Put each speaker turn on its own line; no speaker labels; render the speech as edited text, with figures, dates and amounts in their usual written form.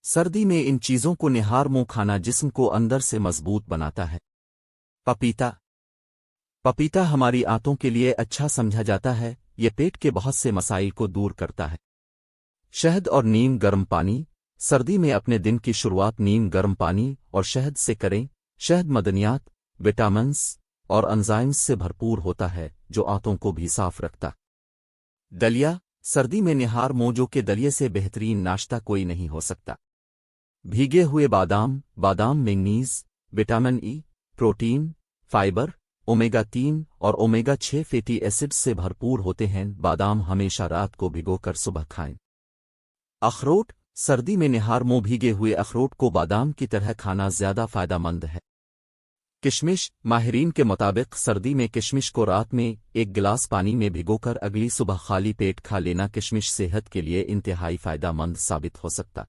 سردی میں ان چیزوں کو نہار منہ کھانا جسم کو اندر سے مضبوط بناتا ہے۔ پپیتا پپیتا ہماری آنتوں کے لیے اچھا سمجھا جاتا ہے، یہ پیٹ کے بہت سے مسائل کو دور کرتا ہے۔ شہد اور نیم گرم پانی سردی میں اپنے دن کی شروعات نیم گرم پانی اور شہد سے کریں۔ شہد معدنیات، وٹامنز اور انزائمز سے بھرپور ہوتا ہے جو آنتوں کو بھی صاف رکھتا۔ دلیا سردی میں نہار موجوں کے دلیے سے بہترین ناشتہ کوئی نہیں ہو سکتا۔ بھیگے ہوئے بادام manganese, vitamin E, protein, fibre, omega 3 اور اومیگا 6 فیٹی ایسڈ سے بھرپور ہوتے ہیں۔ بادام ہمیشہ رات کو بھگو کر صبح کھائیں۔ اخروٹ سردی میں نہار منہ بھیگے ہوئے اخروٹ کو بادام کی طرح کھانا زیادہ فائدہ مند ہے۔ کشمش ماہرین کے مطابق سردی میں کشمش کو رات میں 1 گلاس پانی میں بھگو کر اگلی صبح خالی پیٹ کھا لینا کشمش صحت کے لیے انتہائی فائدہ مند ثابت ہو سکتا۔